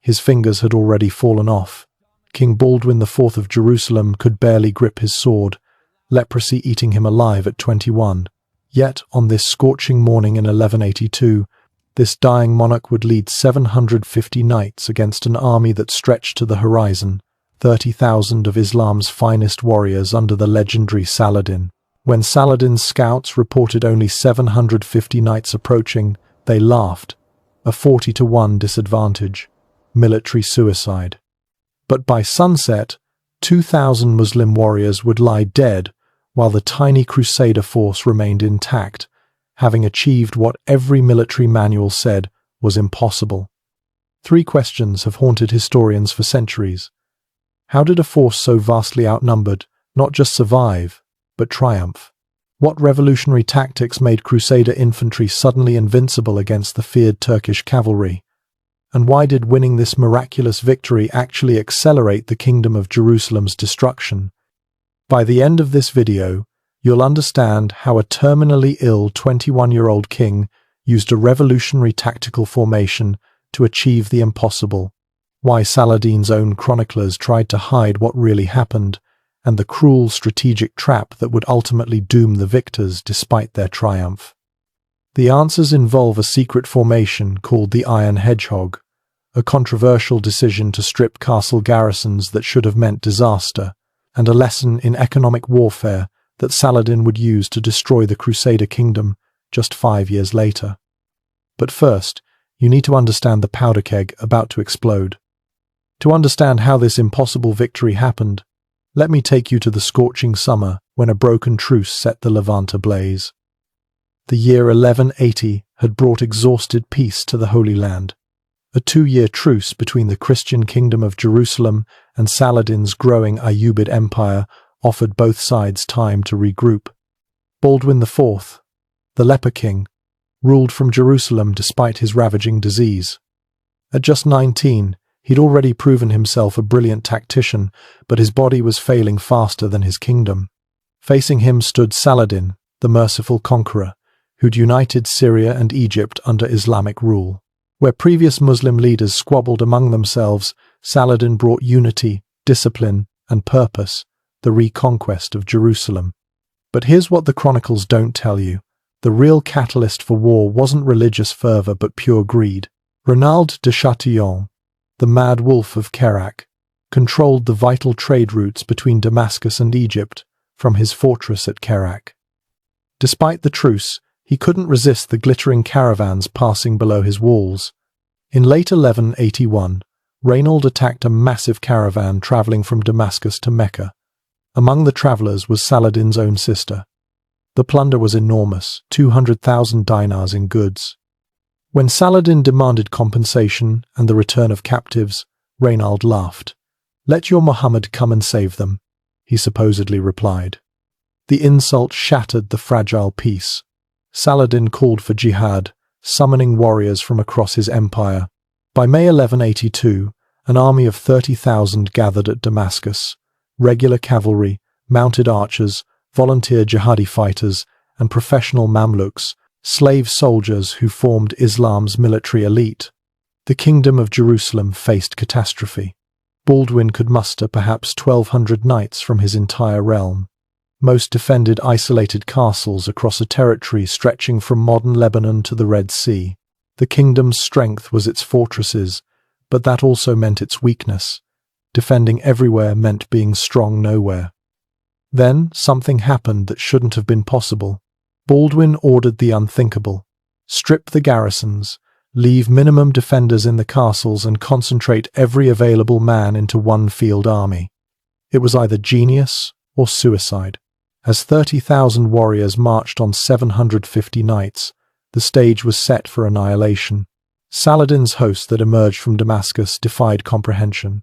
His fingers had already fallen off. King Baldwin IV of Jerusalem could barely grip his sword, leprosy eating him alive at 21. Yet, on this scorching morning in 1182, this dying monarch would lead 750 knights against an army that stretched to the horizon, 30,000 of Islam's finest warriors under the legendary Saladin. When Saladin's scouts reported only 750 knights approaching, they laughed. A 40-to-1 disadvantage. Military suicide. But by sunset, 2,000 Muslim warriors would lie dead, while the tiny Crusader force remained intact, having achieved what every military manual said was impossible. 3 questions have haunted historians for centuries. How did a force so vastly outnumbered not just survive, but triumph? What revolutionary tactics made Crusader infantry suddenly invincible against the feared Turkish cavalry? And why did winning this miraculous victory actually accelerate the Kingdom of Jerusalem's destruction? By the end of this video, you'll understand how a terminally ill 21-year-old king used a revolutionary tactical formation to achieve the impossible, why Saladin's own chroniclers tried to hide what really happened, and the cruel strategic trap that would ultimately doom the victors despite their triumph. The answers involve a secret formation called the Iron Hedgehog, a controversial decision to strip castle garrisons that should have meant disaster, and a lesson in economic warfare that Saladin would use to destroy the Crusader kingdom just 5 years later. But first, you need to understand the powder keg about to explode. To understand how this impossible victory happened, let me take you to the scorching summer when a broken truce set the Levant ablaze. The year 1180 had brought exhausted peace to the Holy Land. A 2-year truce between the Christian kingdom of Jerusalem and Saladin's growing Ayyubid empire offered both sides time to regroup. Baldwin IV, the leper king, ruled from Jerusalem despite his ravaging disease. At just 19, he'd already proven himself a brilliant tactician, but his body was failing faster than his kingdom. Facing him stood Saladin, the merciful conqueror, who'd united Syria and Egypt under Islamic rule. Where previous Muslim leaders squabbled among themselves, Saladin brought unity, discipline, and purpose, the reconquest of Jerusalem. But here's what the chronicles don't tell you. The real catalyst for war wasn't religious fervor but pure greed. Ronald de Chatillon, the mad wolf of Kerak, controlled the vital trade routes between Damascus and Egypt from his fortress at Kerak. Despite the truce, he couldn't resist the glittering caravans passing below his walls. In late 1181, Reynold attacked a massive caravan traveling from Damascus to Mecca. Among the travelers was Saladin's own sister. The plunder was enormous, 200,000 dinars in goods. When Saladin demanded compensation and the return of captives, Reynold laughed. "Let your Muhammad come and save them," he supposedly replied. The insult shattered the fragile peace. Saladin called for jihad, summoning warriors from across his empire. By May 1182, an army of 30,000 gathered at Damascus. Regular cavalry, mounted archers, volunteer jihadi fighters, and professional Mamluks, slave soldiers who formed Islam's military elite. The Kingdom of Jerusalem faced catastrophe. Baldwin could muster perhaps 1,200 knights from his entire realm. Most defended isolated castles across a territory stretching from modern Lebanon to the Red Sea. The kingdom's strength was its fortresses, but that also meant its weakness. Defending everywhere meant being strong nowhere. Then something happened that shouldn't have been possible. Baldwin ordered the unthinkable. Strip the garrisons, leave minimum defenders in the castles and concentrate every available man into one field army. It was either genius or suicide. As 30,000 warriors marched on 750 knights, the stage was set for annihilation. Saladin's host that emerged from Damascus defied comprehension.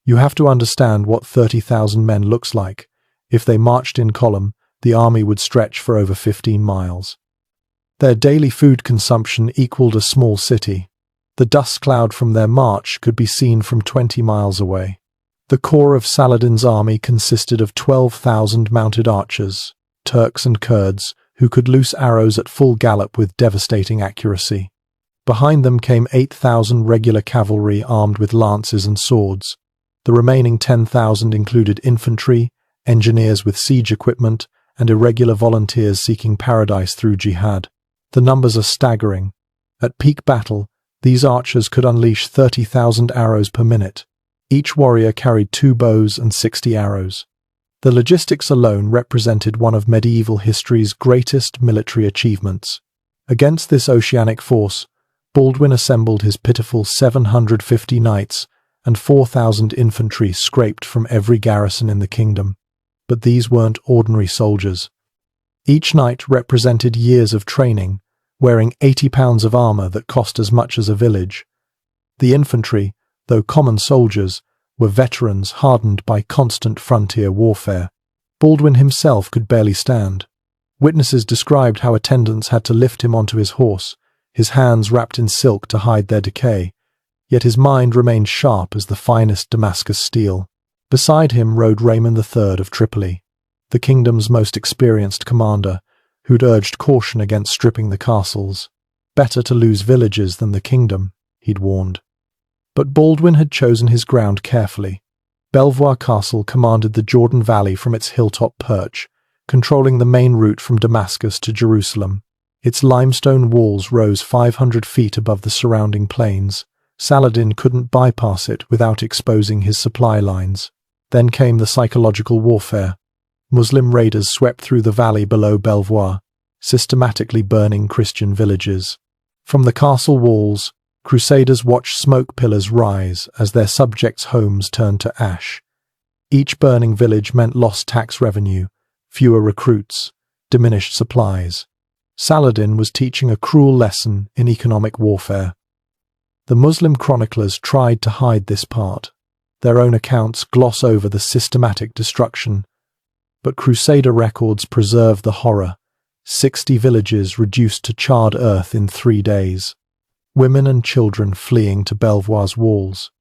You have to understand what 30,000 men looks like. If they marched in column, the army would stretch for over 15 miles. Their daily food consumption equaled a small city. The dust cloud from their march could be seen from 20 miles away. The core of Saladin's army consisted of 12,000 mounted archers, Turks and Kurds, who could loose arrows at full gallop with devastating accuracy. Behind them came 8,000 regular cavalry armed with lances and swords. The remaining 10,000 included infantry, engineers with siege equipment, and irregular volunteers seeking paradise through jihad. The numbers are staggering. At peak battle, these archers could unleash 30,000 arrows per minute. Each warrior carried 2 bows and 60 arrows. The logistics alone represented one of medieval history's greatest military achievements. Against this oceanic force, Baldwin assembled his pitiful 750 knights and 4,000 infantry scraped from every garrison in the kingdom. But these weren't ordinary soldiers. Each knight represented years of training, wearing 80 pounds of armor that cost as much as a village. The infantry, though common soldiers, were veterans hardened by constant frontier warfare. Baldwin himself could barely stand. Witnesses described how attendants had to lift him onto his horse, his hands wrapped in silk to hide their decay, yet his mind remained sharp as the finest Damascus steel. Beside him rode Raymond III of Tripoli, the kingdom's most experienced commander, who'd urged caution against stripping the castles. Better to lose villages than the kingdom, he'd warned. But Baldwin had chosen his ground carefully. Belvoir Castle commanded the Jordan Valley from its hilltop perch, controlling the main route from Damascus to Jerusalem. Its limestone walls rose 500 feet above the surrounding plains. Saladin couldn't bypass it without exposing his supply lines. Then came the psychological warfare. Muslim raiders swept through the valley below Belvoir, systematically burning Christian villages. From the castle walls, Crusaders watched smoke pillars rise as their subjects' homes turned to ash. Each burning village meant lost tax revenue, fewer recruits, diminished supplies. Saladin was teaching a cruel lesson in economic warfare. The Muslim chroniclers tried to hide this part. Their own accounts gloss over the systematic destruction. But Crusader records preserve the horror. 60 villages reduced to charred earth in 3 days. Women and children fleeing to Belvoir's walls.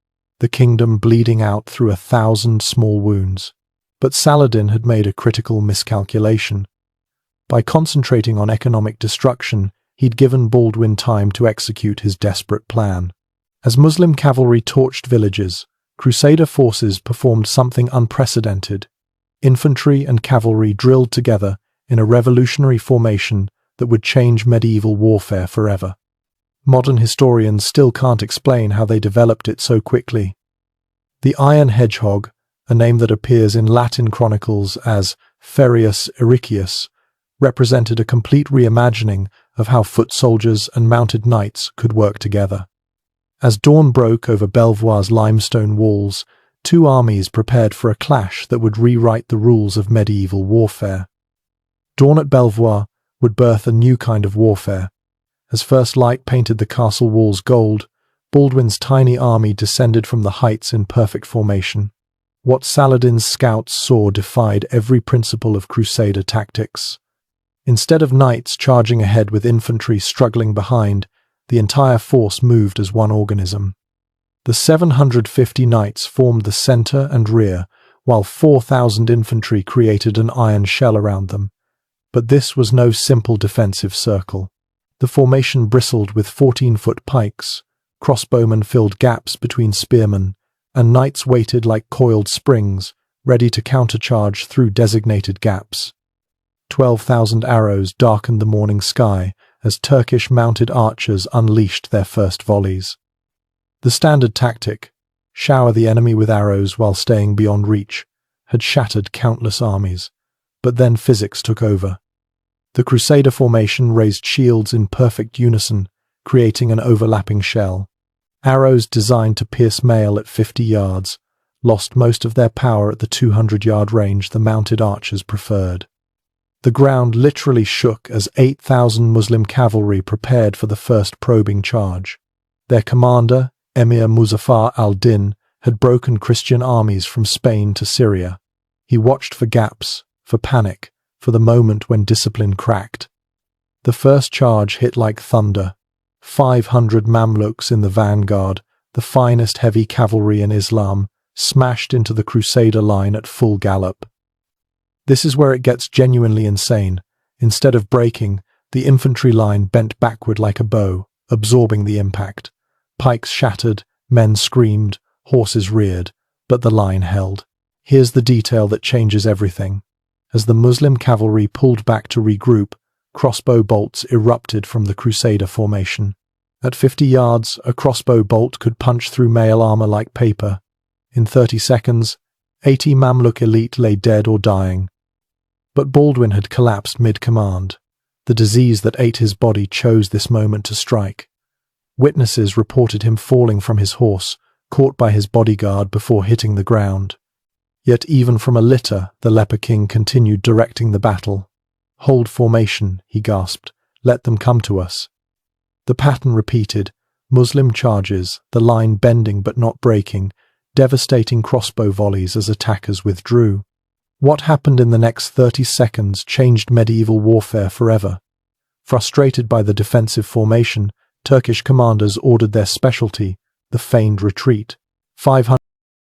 The kingdom bleeding out through 1,000 small wounds. But Saladin had made a critical miscalculation. By concentrating on economic destruction, he'd given Baldwin time to execute his desperate plan. As Muslim cavalry torched villages, Crusader forces performed something unprecedented. Infantry and cavalry drilled together in a revolutionary formation that would change medieval warfare forever. Modern historians still can't explain how they developed it so quickly. The Iron Hedgehog, a name that appears in Latin chronicles as Ferius Ericius, represented a complete reimagining of how foot soldiers and mounted knights could work together. As dawn broke over Belvoir's limestone walls, 2 armies prepared for a clash that would rewrite the rules of medieval warfare. Dawn at Belvoir would birth a new kind of warfare. As first light painted the castle walls gold, Baldwin's tiny army descended from the heights in perfect formation. What Saladin's scouts saw defied every principle of Crusader tactics. Instead of knights charging ahead with infantry struggling behind, the entire force moved as one organism. The 750 knights formed the center and rear, while 4,000 infantry created an iron shell around them. But this was no simple defensive circle. The formation bristled with 14-foot pikes, crossbowmen filled gaps between spearmen, and knights waited like coiled springs, ready to countercharge through designated gaps. 12,000 arrows darkened the morning sky as Turkish mounted archers unleashed their first volleys. The standard tactic, shower the enemy with arrows while staying beyond reach, had shattered countless armies. But then physics took over. The Crusader formation raised shields in perfect unison, creating an overlapping shell. Arrows designed to pierce mail at 50 yards lost most of their power at the 200-yard range the mounted archers preferred. The ground literally shook as 8,000 Muslim cavalry prepared for the first probing charge. Their commander, Emir Muzaffar al-Din, had broken Christian armies from Spain to Syria. He watched for gaps, for panic, for the moment when discipline cracked. The first charge hit like thunder. 500 Mamluks in the vanguard, the finest heavy cavalry in Islam, smashed into the Crusader line at full gallop. This is where it gets genuinely insane. Instead of breaking, the infantry line bent backward like a bow, absorbing the impact. Pikes shattered, men screamed, horses reared, but the line held. Here's the detail that changes everything. As the Muslim cavalry pulled back to regroup, crossbow bolts erupted from the Crusader formation. At 50 yards, a crossbow bolt could punch through mail armor like paper. In 30 seconds, 80 Mamluk elite lay dead or dying. But Baldwin had collapsed mid-command. The disease that ate his body chose this moment to strike. Witnesses reported him falling from his horse, caught by his bodyguard before hitting the ground. Yet even from a litter, the Leper King continued directing the battle. "Hold formation," he gasped. "Let them come to us." The pattern repeated, Muslim charges, the line bending but not breaking, devastating crossbow volleys as attackers withdrew. What happened in the next 30 seconds changed medieval warfare forever. Frustrated by the defensive formation, Turkish commanders ordered their specialty, the feigned retreat. 500